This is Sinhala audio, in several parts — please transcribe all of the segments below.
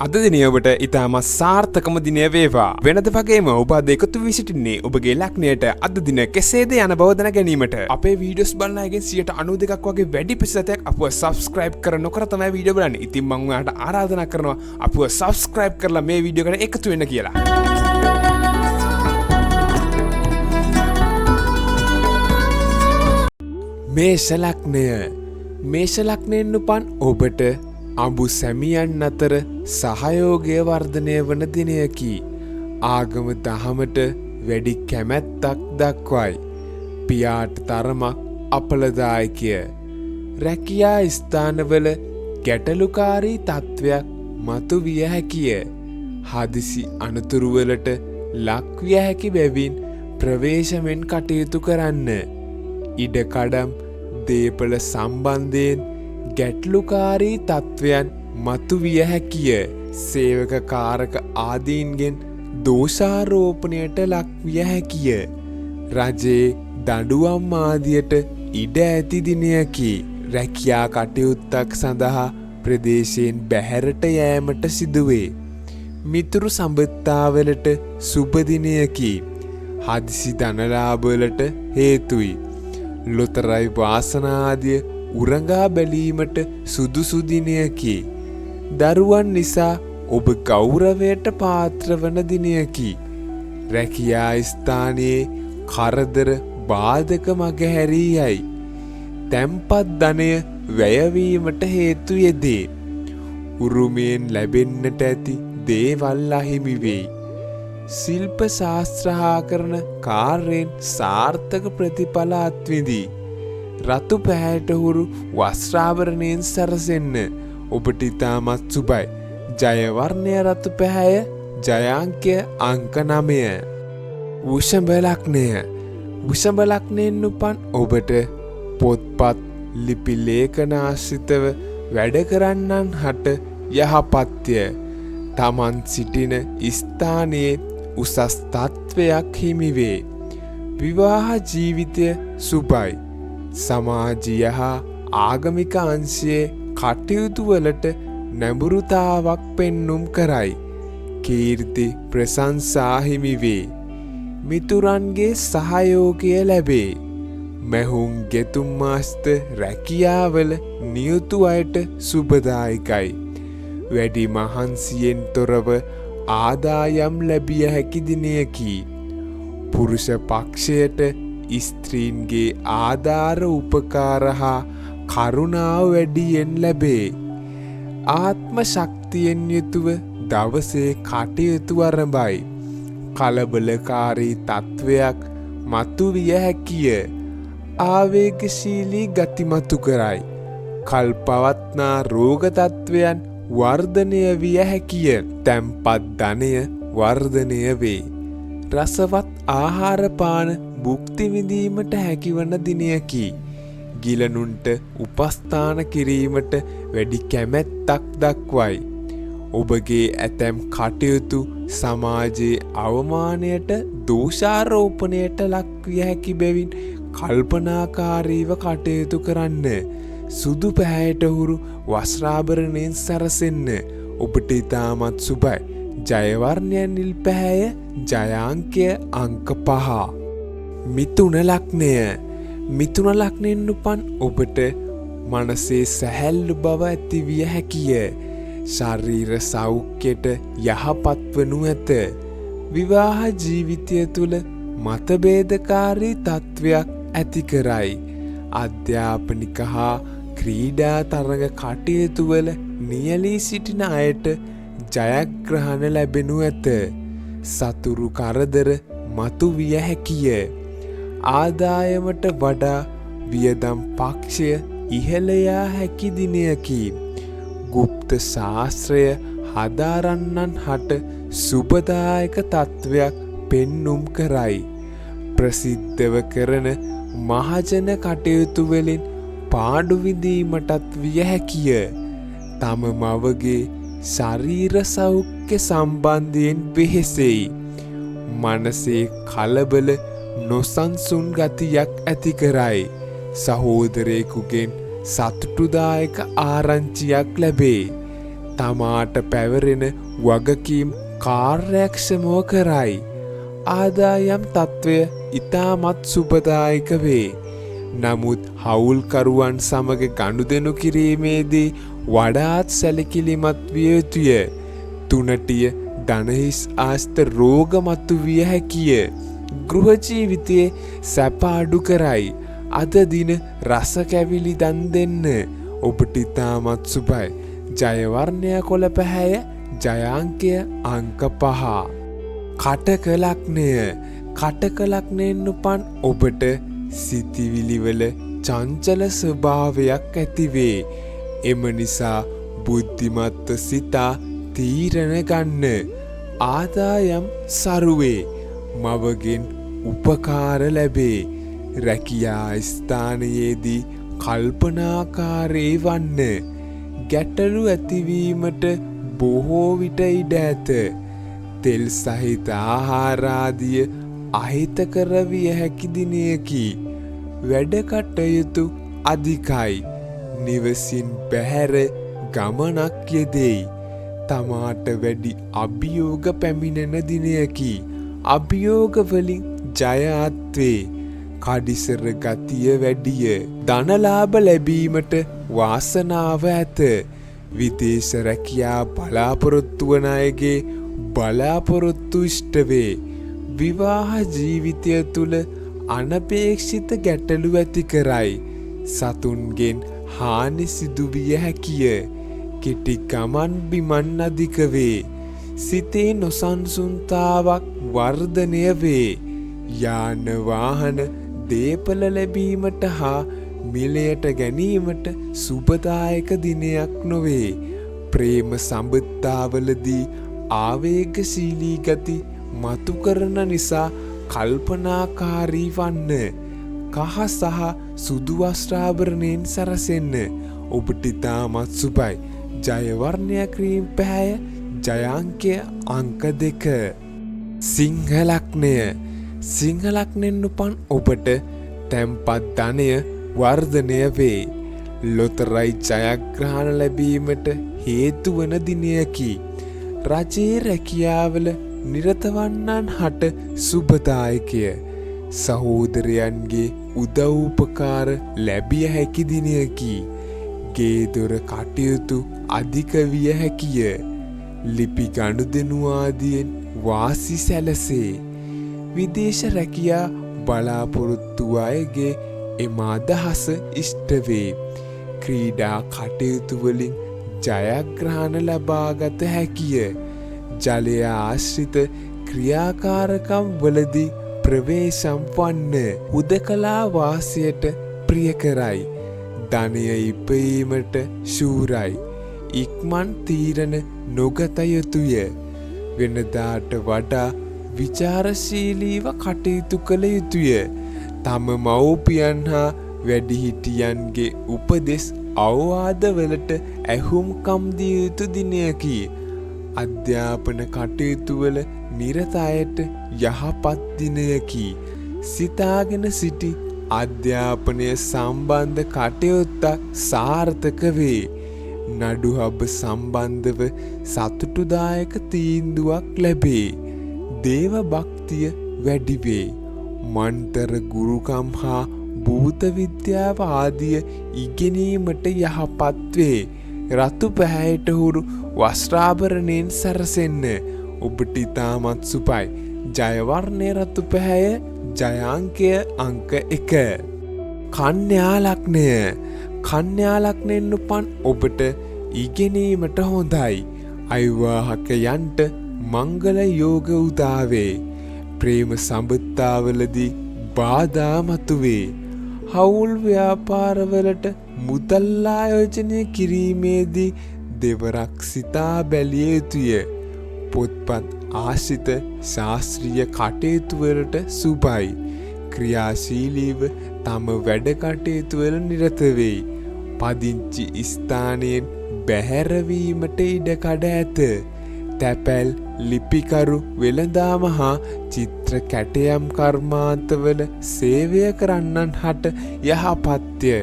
අද දිනේ ඔබට ඉතාමත් සාර්ථකම දිනය වේවා. වෙනද වගේම ඔබ අද එකතු වී සිටින්නේ ඔබගේ ලග්නයට අද දින කෙසේද යන බව දැන ගැනීමට. අපේ වීඩියෝස් බලන අයගෙන් 92% වගේ වැඩි ප්‍රතිශතයක් අපව subscribe කර නොකර තමයි වීඩියෝ බලන්නේ. ඉතින් මම ඔයාලට ආරාධනා කරනවා අපව subscribe කරලා මේ වීඩියෝ එකට එකතු වෙන්න කියලා. මේෂ ලග්නය. මේෂ ලග්නයෙන් උපන් ඔබට අඹු සැමියන් අතර සහයෝගය වර්ධනය වන දිනයකි. ආගම දහමට වැඩි කැමැත්තක් දක්වයි. පියාට තරමක් අපලදායකය. රැකියා ස්ථානවල ගැටලුකාරී තත්ත්වයක් මතු විය හැකිය. හදිසි අනතුරුවලට ලක්විය හැකි බැවින් ප්‍රවේශමෙන් කටයුතු කරන්න. ඉඩකඩම් දේපල සම්බන්ධයෙන් ගැටලුකාරී තත්ත්වයන් මතු විය හැකිය. සේවක කාරක ආදීන්ගෙන් දෝෂාරෝපණයට ලක්විය හැකිය. රජයේ දඬුවම් ආදියට ඉඩ ඇති දිනයකි. රැකියා කටයුත්තක් සඳහා ප්‍රදේශයෙන් බැහැරට යෑමට සිදුවේ. මිතුරු සම්බන්ධතාවලට සුබ දිනයකි. හදිසි ධනලාභවලට හේතුයි. ලොතරැයි වාසනාදිය උරඟා බැලීමට සුදුසු දිනයකි. දරුවන් නිසා ඔබ ගෞරවයට පාත්‍ර වන දිනයකි. රැකියා ස්ථානයේ කරදර බාධක මගහැරී යයි. තැන්පත් ධනය වැයවීමට හේතු යෙදේ. උරුමයෙන් ලැබෙන්නට ඇති දේවල් අහිමි වෙයි. ශිල්ප ශාස්ත්‍රාකරණ කාර්යයෙන් සාර්ථක ප්‍රතිඵල අත්විඳී. රතු පැහැයට හුරු වස්ත්‍රාභරණයෙන් සැරසෙන්න ඔබට ඉතාමත් සුබයි. ජය වර්ණය රතු පැහැය. ජය අංකය අංක 9. වෘෂභ ලග්නය. වෘෂභ ලග්නයෙන් උපන් ඔබට පොත්පත් ලිපි ලේඛන ආශ්‍රිතව වැඩ කරන්නන් හට යහපත්ය. තමන් සිටින ස්ථානයේ උසස් තත්ත්වයක් හිමි වේ. විවාහ ජීවිතය සුබයි. සමාජීය හා ආගමික අංශයේ කටයුතු වලට නැඹුරුතාවක් පෙන්눔 කරයි. කීර්ති ප්‍රශංසා හිමි වේ. මිතුරන්ගේ සහයෝගය ලැබේ. මැහුම් ගෙතුම් මාස්ත රැකියාවල නියුතු අයට සුබදායකයි. වැඩි මහන්සියෙන් තොරව ආදායම් ලැබිය හැකි දිනයකි. පුරුෂ පක්ෂයට ස්ත්‍රීන්ගේ ආධාර උපකාර හා කරුණාව වැඩියෙන් ලැබේ. ආත්ම ශක්තියෙන් යුතුව දවසේ කටයුතු ආරම්භයි. කලබලකාරී තත්ත්වයක් මතු විය හැකිය. ආවේගශීලී ගති මතු කරයි. කල්පවත්නා රෝග තත්ත්වයන් වර්ධනය විය හැකිය. තැන්පත් ධනය වර්ධනය වේ. රසවත් ආහාර පාන භුක්ති විඳීමට හැකිවන දිනයකි. ගිලනුන්ට උපස්ථාන කිරීමට වැඩි කැමැත්තක් දක්වයි. ඔබගේ ඇතැම් කටයුතු සමාජයේ අවමානයට දෝෂාරෝපණයට ලක්විය හැකි බැවින් කල්පනාකාරීව කටයුතු කරන්න. සුදු පැහැයට හුරු වස්ත්‍රාභරණයෙන් සැරසෙන්න ඔබට ඉතාමත් සුබයි. ජය වර්ණය නිල් පැහැය. ජය අංකය අංක 5. මිථුන ලග්නය. මිථුන ලග්නයෙන් උපන් ඔබට මනසේ සැහැල්ලු බව ඇති විය හැකිය. ශරීර සෞඛ්‍යයට යහපත් වනු ඇත. විවාහ ජීවිතය තුළ මතභේදකාරී තත්ත්වයක් ඇති කරයි. අධ්‍යාපනික හා ක්‍රීඩා තරඟ කටයුතු වල නියැලී සිටින අයට ජයග්‍රහණ ලැබෙනු ඇත. සතුරු කරදර මතු විය හැකිය. ආදායමට වඩා වියදම් පක්ෂය ඉහළ යා හැකි දිනයකි. ගුප්ත ශාස්ත්‍රය හදාරන්නන් හට සුබදායක තත්ත්වයක් පෙන්눔 කරයි. ප්‍රසිද්ධව කරන මහජන කටයුතු වලින් පාඩු විඳීමටත් විය හැකිය. තම මවගේ ශරීර සෞඛ්‍ය සම්බන්ධයෙන් වෙහෙසෙයි. මනසේ කලබල නොසන්සුන් ගතියක් ඇති කරයි. සහෝදරයෙකුගෙන් සතුටුදායක ආරංචියක් ලැබේ. තමාට පැවරෙන වගකීම් කාර්යක්ෂමව කරයි. ආදායම් තත්ත්වය ඉතාමත් සුබදායක වේ. නමුත් හවුල්කරුවන් සමග ගනුදෙනු කිරීමේදී වඩාත් සැලකිලිමත් විය යුතුය. තුනටිය ධනහිස් ආස්ත රෝග මතුවිය හැකිය. ගෘහ ජීවිතයේ සැප අඩු කරයි. අද දින රස කැවිලි දන් දෙන්න. ඔබට ඉතාමත් සුබයි. ජයවර්ණය කොළ පැහැය. ජයාංකය අංක 5. කටක ලග්නය. කටක ලග්නයෙන් උපන් ඔබට සිතිවිලිවල චංචල ස්වභාවයක් ඇතිවේ. එම නිසා බුද්ධිමත්ව සිතා තීරණ ගන්න. ආදායම් සරුවේ. මවගෙන් උපකාර ලැබේ. රැකියා ස්ථානයේදී කල්පනාකාරී වන්න. ගැටලු ඇතිවීමට බොහෝ විට ඉඩ ඇත. තෙල් සහිත ආහාරාදිය අහිතකර විය හැකි දිනයකි. වැඩ කටයුතු අධිකයි. නිවසින් බැහැර ගමනක් යෙදෙයි. තමාට වැඩි අභියෝග පැමිණෙන දිනයකි. අභියෝග වලින් ජය අත්වේ. කඩිසර ගතිය වැඩිය. ධනලාභ ලැබීමට වාසනාව ඇත. විදේශ රැකියා බලාපොරොත්තු වන අයගේ බලාපොරොත්තු ඉෂ්ට වේ. විවාහ ජීවිතය තුළ අනපේක්ෂිත ගැටලු ඇති කරයි. සතුන්ගෙන් හානි සිදුවිය හැකිය. කෙටි ගමන් බිමන් අධික වේ. සිතේ නොසන්සුන්තාවක් වර්ධනය වේ. යාන වාහන දේපල ලැබීමට හා මිලයට ගැනීමට සුබදායක දිනයක් නොවේ. ප්‍රේම සම්බන්ධතාවලදී ආවේගශීලී ගති මතු කරන නිසා කල්පනාකාරී වන්න. කහ සහ සුදු වස්ත්‍රාභරණයෙන් සැරසෙන්න. ඔබට ඉතාමත් සුබයි. ජයවර්ණය ක්‍රීම් පැහැය. ජයාංකය අංක 2. සිංහ ලග්නය. සිංහ ලග්නයෙන් උපන් ඔබට තැන්පත් ධනය වර්ධනය වේ. ලොතරැයි ජයග්‍රහණ ලැබීමට හේතු වන දිනයකි. රජයේ රැකියාවල නිරත වන්නන් හට සුබදායකය. සහෝදරයන්ගේ උදව් උපකාර ලැබිය හැකි දිනයකි. ගේ දොර කටයුතු අධික විය හැකිය. ලිපි ගනුදෙනු ආදියෙන් වාසි සැලසේ. විදේශ රැකියා බලාපොරොත්තු අයගේ එම අදහස ඉෂ්ට වේ. ක්‍රීඩා කටයුතු වලින් ජයග්‍රහණ ලබාගත හැකිය. ජලය ආශ්‍රිත ක්‍රියාකාරකම් වලදී ප්‍රවේශම් වන්න. හුදකලා වාසයට ප්‍රිය කරයි. ධනය ඉපයීමට ශූරයි. ඉක්මන් තීරණ නොගත යුතුය. වෙනදාට වඩා විචාරශීලීව කටයුතු කළ යුතුය. තම මව්පියන් හා වැඩිහිටියන්ගේ උපදෙස් අවවාදවලට ඇහුම්කම් දිය යුතු දිනයකි. අධ්‍යාපන කටයුතුවල නිරත අයට යහපත් දිනයකි. සිතාගෙන සිටි අධ්‍යාපනය සම්බන්ධ කටයුත්තක් සාර්ථක වේ. නඩුහබ සම්බන්ධව සතුටුදායක තීන්දුවක් ලැබේ. දේව භක්තිය වැඩි වේ. මන්තර ගුරුකම් හා භූත විද්‍යාව ආදිය ඉගෙනීමට යහපත් වේ. රතු පැහැයට හුරු වස්ත්‍රාභරණයෙන් සැරසෙන්න. ඔබට ඉතාමත් සුබයි. ජයවර්ණය රතු පැහැය. ජයාංකය අංක 1. කන්‍යා ලග්නය. කන්‍යා ලග්නයෙන් උපන් ඔබට ඉගෙනීමට හොඳයි. අවිවාහකයන්ට මංගල යෝග උදාවේ. ප්‍රේම සම්බන්ධතාවලදී බාධා මතුවේ. හවුල් ව්‍යාපාරවලට මුදල් ආයෝජනය කිරීමේදී දෙවරක් සිතා බැලිය යුතුය. පොත්පත් ආශ්‍රිත ශාස්ත්‍රීය කටයුතුවලට සුබයි. ක්‍රියාශීලීව තම වැඩ කටයුතුවල නිරත වෙයි. පදිංචි ස්ථානයෙන් බැහැරවීමට ඉඩකඩ ඇත. තැපැල් ලිපිකරු වෙළඳාම හා චිත්‍ර කැටයම් කර්මාන්තවල සේවය කරන්නන් හට යහපත්ය.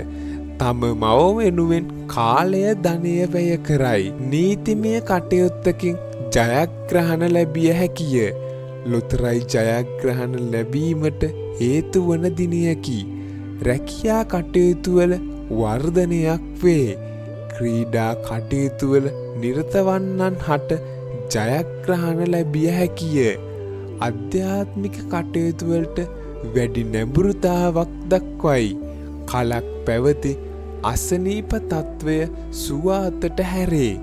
තම මව වෙනුවෙන් කාලය ධනය වැය කරයි. නීතිමය කටයුත්තකින් ජයග්‍රහණ ලැබිය හැකිය. ලොතරැයි ජයග්‍රහණ ලැබීමට හේතු වන දිනයකි. රැකියා කටයුතුවල වර්ධනයක් වේ. ක්‍රීඩා කටයුතුවල නිරතවන්නන් හට ජයග්‍රහණ ලැබිය හැකිය. අධ්‍යාත්මික කටයුතුවලට වැඩි නැඹුරුතාවක් දක්වයි. කලක් පැවති අසනීප තත්ත්වය සුවාතට හැරේ.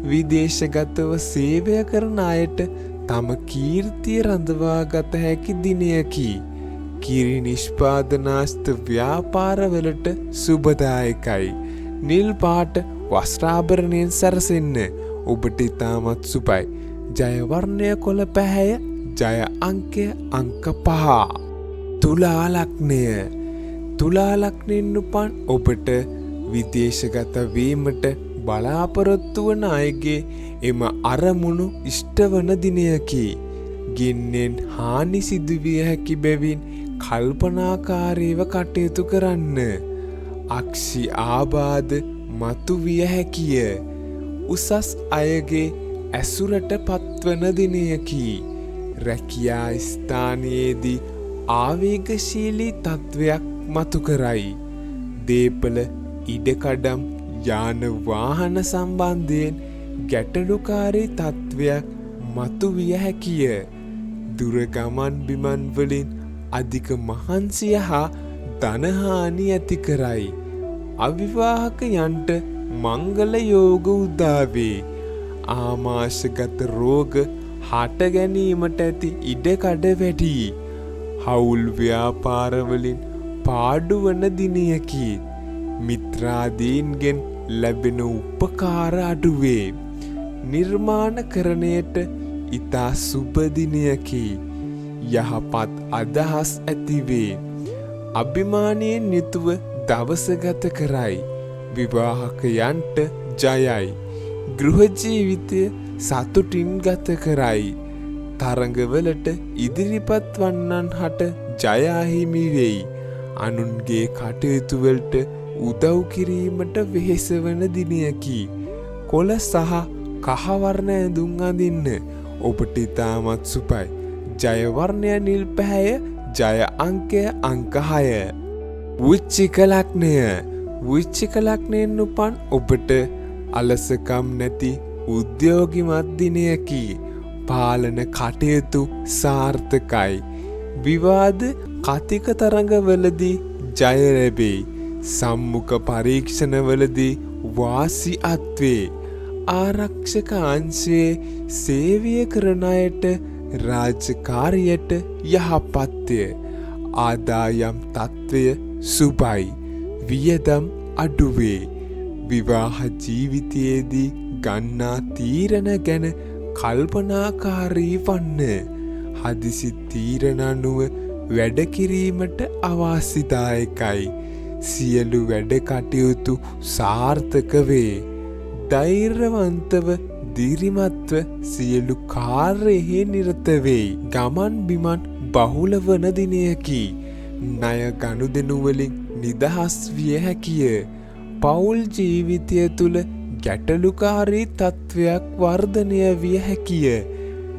විදේශගතව සේවය කරන අයට තම කීර්තිය රඳවා ගත හැකි දිනයකි. කිරි නිෂ්පාදනාස්ථ ව්‍යාපාරවලට සුබදායකයි. නිල් පාට වස්ත්‍රාභරණයෙන් සැරසෙන්න ඔබට ඉතාමත් සුබයි. ජයවර්ණය කොළ පැහැය ජය අංකය අංක 5. තුලා ලග්නය. තුලා ලග්නයෙන් උපන් ඔබට විදේශගත වීමට බලාපොරොත්තු වන අයගේ එම අරමුණු ඉෂ්ට වන දිනයකි. ගින්නෙන් හානි සිදුවිය හැකි බැවින් කල්පනාකාරීව කටයුතු කරන්න. අක්ෂි ආබාධ මතු විය හැකිය. උසස් අයගේ ඇසුරට පත්වන දිනයකි. රැකියා ස්ථානයේදී ආවේගශීලී තත්ත්වයක් මතු කරයි. දේපල ඉඩකඩම් යාන වාහන සම්බන්ධයෙන් ගැටලුකාරී තත්ත්වයක් මතු විය හැකිය. දුර ගමන් බිමන් වලින් අධික මහන්සිය හා ධනහානි ඇති කරයි. අවිවාහකයන්ට මංගල යෝග උදාවේ. ආමාශගත රෝග හට ගැනීමට ඇති ඉඩකඩ වැඩි. හවුල් ව්‍යාපාරවලින් පාඩුවන දිනයකි. මිත්‍රාදීන්ගෙන් ලැබෙන උපකාර අඩුවේ. නිර්මාණකරණයට ඉතා සුබ දිනයකි. යහපත් අදහස් ඇතිවේ. අභිමානයෙන් යුතුව දවස ගත කරයි. විවාහකයන්ට ජයයි. ගෘහ ජීවිතය සතුටින් ගත කරයි. තරඟවලට ඉදිරිපත් වන්නන් හට ජය අහිමි වෙයි. අනුන්ගේ කටයුතුවලට උදව් කිරීමට වෙහෙස වන දිනයකි. කොළ සහ කහවර්ණ ඇඳුම් අඳින්න ඔබට ඉතාමත් සුබයි. ජයවර්ණය නිල් පැහැය ජය අංකය අංක 6. වෘශ්චික ලග්නය. වෘශ්චික ලග්නයෙන් උපන් ඔබට අලසකම් නැති උද්‍යෝගිමත් දිනයකි. පාලන කටයුතු සාර්ථකයි. විවාද කතික තරඟවලදී ජය ලැබේ. සම්මුඛ පරීක්ෂණවලදී වාසි අත්වේ. ආරක්ෂක අංශයේ සේවය කරන අයට රාජකාරියට යහපත්ය. ආදායම් තත්ත්වය සුබයි. වියදම් අඩුවේ. විවාහ ජීවිතයේදී ගන්නා තීරණ ගැන කල්පනාකාරී වන්න. හදිසි තීරණ අනුව වැඩ කිරීමට අවාසිදායකයි. සියලු වැඩ කටයුතු සාර්ථක වේ. ධෛර්යවන්තව දිරිමත්ව සියලු කාර්යෙහි නිරත වෙයි. ගමන් බිමන් බහුල වන දිනයකි. ණය ගනුදෙනු වලින් නිදහස් විය හැකිය. පෞල් ජීවිතය තුළ ගැටලුකාරී තත්ත්වයක් වර්ධනය විය හැකිය.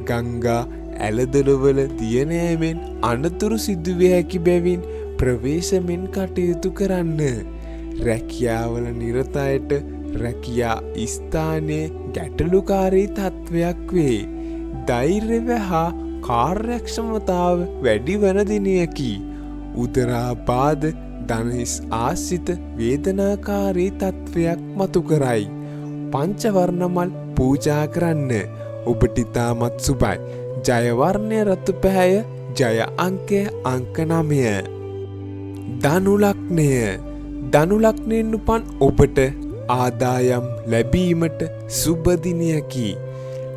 ගංගා ඇලදොලවල දියනෑමෙන් අනතුරු සිදුවිය හැකි බැවින් ප්‍රවේශමෙන් කටයුතු කරන්න. රැකියාවල නිරත අයට රැකියා ස්ථානයේ ගැටලුකාරී තත්ත්වයක් වේ. ධෛර්යව හා කාර්යක්ෂමතාව වැඩි වන දිනයකි. උදරාබාධ ධනහිස් ආශ්‍රිත වේදනාකාරී තත්ත්වයක් මතු කරයි. පංචවර්ණමල් පූජා කරන්න ඔබට ඉතාමත් සුබයි. ජයවර්ණය රතු පැහැය ජය අංකය අංක 9. ධනු ලග්නය. ධනු ලග්නයෙන් උපන් ඔබට ආදායම් ලැබීමට සුබ දිනයකි.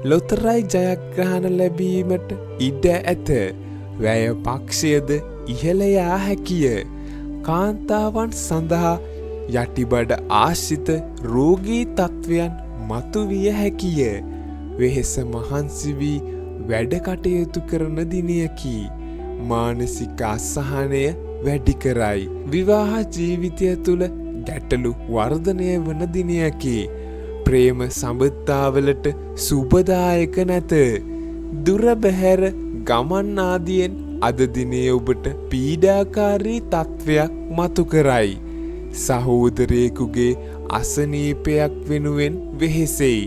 ලොතරැයි ජයග්‍රහණ ලැබීමට ඉඩ ඇත. වැය පක්ෂයද ඉහළ යා හැකිය. කාන්තාවන් සඳහා යටිබඩ ආශ්‍රිත රෝගී තත්ත්වයන් මතුවිය හැකිය. වෙහෙස මහන්සි වී වැඩ කටයුතු කරන දිනයකි. මානසික අසහනය වැඩි කරයි. විවාහ ජීවිතය තුළ ගැටලු වර්ධනය වන දිනයකි. ප්‍රේම සම්බන්ධතාවලට සුබදායක නැත. දුර බැහැර ගමන් ආදියෙන් අද දිනේ ඔබට පීඩාකාරී තත්වයක් මතු කරයි. සහෝදරයෙකුගේ අසනීපයක් වෙනුවෙන් වෙහෙසෙයි.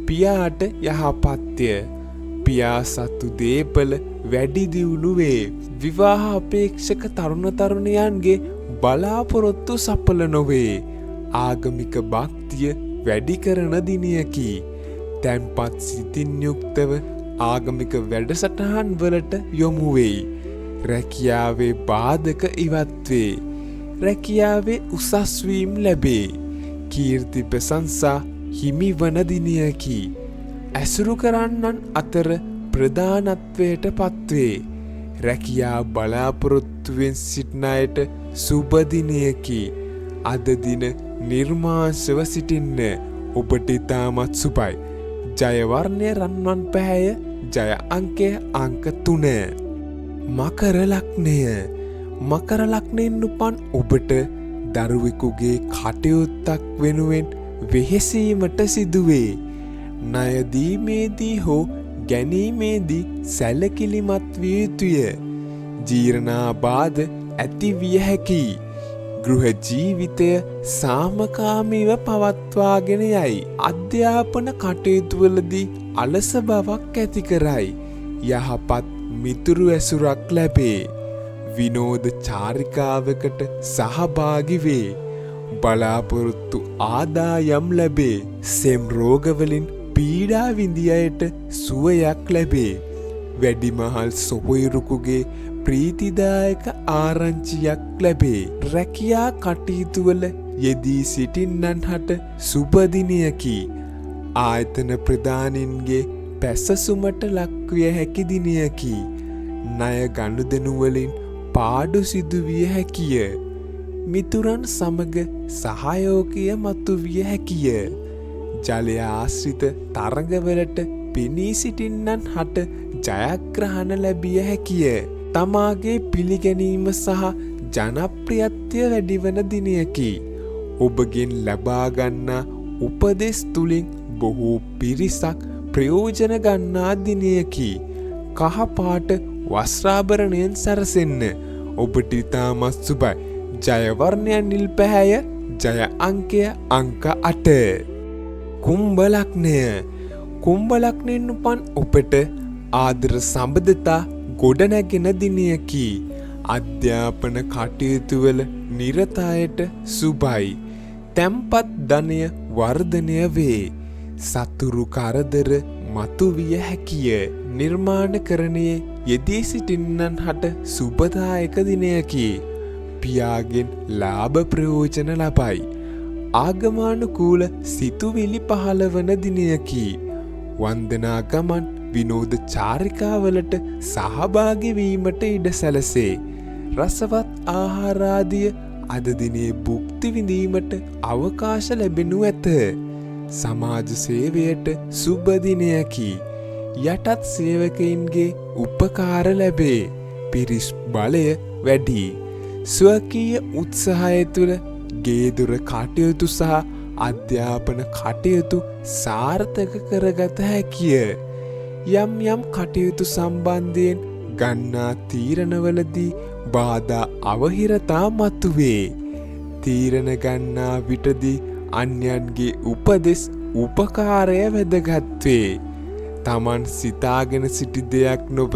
පියාට යහපත්ය. පියා සතු දේපල වැඩි දියුණු වේ. විවාහ අපේක්ෂක තරුණ තරුණියන්ගේ බලාපොරොත්තු සඵල නොවේ. ආගමික භක්තිය වැඩි කරන දිනයකි. තැන්පත් සිතින් යුක්තව ආගමික වැඩසටහන් වලට යොමු වෙයි. රැකියාවේ බාධක ඉවත් වේ. රැකියාවේ උසස් වීම ලැබේ. කීර්ති ප්‍රශංසා හිමි වන දිනයකි. ඇසුරු කරන්නන් අතර ප්‍රධානත්වයට පත්වේ. රැකියා බලාපොරොත්තුවෙන් සිටින අයට සුබ දිනයකි. අද දින නිර්මාංශව සිටින්න ඔබට ඉතාමත් සුබයි. ජය වර්ණය රන්වන් පැහැය. ජය අංකය අංක 3. මකර ලග්නය. මකර ලග්නයෙන් උපන් ඔබට දරුවෙකුගේ කටයුත්තක් වෙනුවෙන් වෙහෙසීමට සිදුවේ. ණය දීමේදී හෝ ගැනීමේදී සැලකිලිමත් විය යුතුය. ජීර්ණාබාධ ඇති විය හැකියි. ගෘහ ජීවිතය සාමකාමීව පවත්වාගෙන යයි. අධ්‍යාපන කටයුතුවලදී අලස බවක් ඇති කරයි. යහපත් මිතුරු ඇසුරක් ලැබේ. විනෝද චාරිකාවකට සහභාගී වේ. බලාපොරොත්තු ආදායම් ලැබේ. සෙම් රෝගවලින් පීඩා විඳි අයට සුවයක් ලැබේ. වැඩිමහල් සොහොයුරුකුගේ ප්‍රීතිදායක ආරංචියක් ලැබේ. රැකියා කටයුතුවල යෙදී සිටින්නන් හට සුබ දිනයකි. ආයතන ප්‍රධානීන්ගේ පැසසුමට ලක්විය හැකි දිනයකි. ණය ගනුදෙනු වලින් පාඩු සිදුවිය හැකිය. මිතුරන් සමග සහයෝගය මතුවිය හැකිය. ජලය ආශ්‍රිත තරඟවලට පෙනී සිටින්නන් හට ජයග්‍රහණ ලැබිය හැකිය. තමාගේ පිළිගැනීම සහ ජනප්‍රියත්වය වැඩිවන දිනයකි. ඔබගෙන් ලබා ගන්නා උපදෙස් තුලින් බොහෝ පිරිසක් ප්‍රයෝජන ගන්නා දිනයකි. කහපාට වස්ත්‍රාභරණයෙන් සැරසෙන්න ඔබට ඉතාමත් සුබයි. ජය වර්ණය නිල් පැහැය. ජය අංකය අංක 8. කුම්භ ලග්නය. කුම්භ ලග්නයෙන් උපන් ඔබට ආදර සම්බන්ධතා ගොඩනැගෙන දිනයකි. අධ්‍යාපන කටයුතුවල නිරත අයට සුබයි. තැන්පත් ධනය වර්ධනය වේ. සතුරු කරදර මතුවිය හැකිය. නිර්මාණකරණයේ යෙදී සිටින්නන් හට සුබදායක දිනයකි. පියාගෙන් ලාභ ප්‍රයෝජන ලබයි. ආගමානුකූල සිතුවිලි පහළවන දිනයකි. වන්දනා ගමන් විනෝද චාරිකාවලට සහභාගී වීමට ඉඩ සැලසේ. රසවත් ආහාරාදිය අද දිනේ භුක්ති විඳීමට අවකාශ ලැබෙනු ඇත. සමාජ සේවයට සුබ දිනයකි. යටත් සේවකයින්ගේ උපකාර ලැබේ. පිරිස් බලය වැඩි. ස්වකීය උත්සාහය තුළ ගේදොර කටයුතු සහ අධ්‍යාපන කටයුතු සාර්ථක කරගත හැකිය. යම් යම් කටයුතු සම්බන්ධයෙන් ගන්නා තීරණවලදී බාධා අවහිරතා මතුවේ. තීරණ ගන්නා විටදී අන්‍යයන්ගේ උපදෙස් උපකාරය වැදගත් වේ. තමන් සිතාගෙන සිටි දෙයක් නොව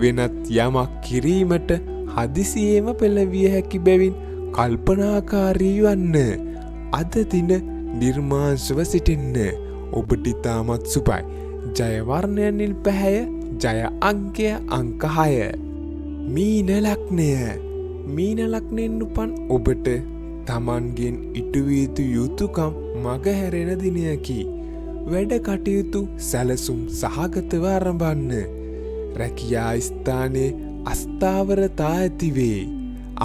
වෙනත් යමක් කිරීමට හදිසියේම පෙළවිය හැකි බැවින් කල්පනාකාරී වන්න. අද දින නිර්මාංශව සිටින්න ඔබට ඉතාමත් සුබයි. ජය වර්ණය නිල් පැහැය. ජය අංකය අංක 6. මීන ලග්නය. මීන ලග්නයෙන් උපන් ඔබට තමන්ගෙන් ඉටුවිය යුතු යුතුකම් මගහැරෙන දිනයකි. වැඩ කටයුතු සැලසුම් සහගතව ආරම්භන්න. රැකියා ස්ථානයේ අස්ථාවරතා ඇතිවේ.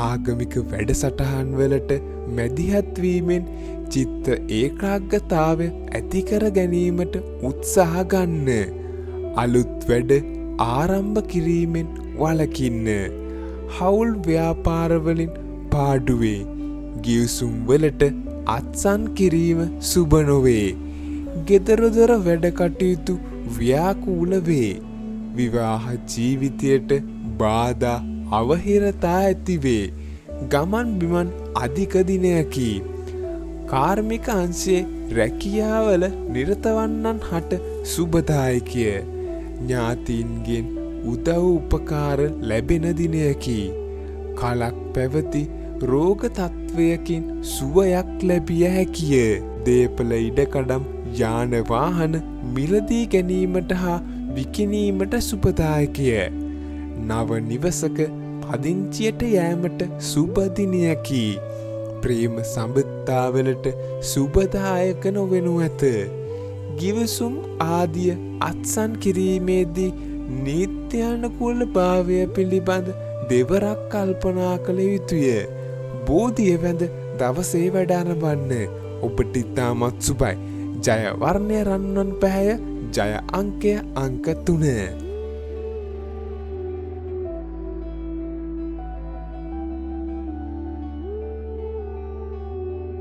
ආගමික වැඩසටහන් වලට මැදිහත් වීමෙන් චිත්ත ඒකාග්‍රතාවය ඇති කර ගැනීමට උත්සාහ ගන්න. අලුත් වැඩ ආරම්භ කිරීමෙන් වළකින්න. හවුල් ව්‍යාපාරවලින් පාඩුවේ. ගිවිසුම් වලට අත්සන් කිරීම සුබ නොවේ. ගෙදරදොර වැඩ කටයුතු ව්‍යාකූල වේ. විවාහ ජීවිතයට බාධා අවහිරතා ඇතිවේ. ගමන් බිමන් අධික දිනයකි. කාර්මික අංශයේ රැකියාවල නිරතවන්නන් හට සුබදායකය. ඥාතීන්ගෙන් උදව් උපකාර ලැබෙන දිනයකි. කලක් පැවති රෝග තත්ත්වයකින් සුවයක් ලැබිය හැකිය. දේපල ඉඩකඩම් යාන වාහන මිලදී ගැනීමට හා විකිණීමට සුබදායකය. නව නිවසක පදිංචියට යෑමට සුබදිනයකි. ප්‍රේම සම්බන්ධතාවලට සුබදායක නොවෙනු ඇත. ගිවිසුම් ආදිය අත්සන් කිරීමේදී නීත්‍යානුකූල භාවය පිළිබඳ දෙවරක් කල්පනා කළ යුතුය. බෝධිය වැඳ දවසේ වැඩ ආරම්භන්න. ඔබට ඉතාමත් සුබයි. ජය වර්ණය රන්වන් පැහැය. ජය අංකය අංක 3.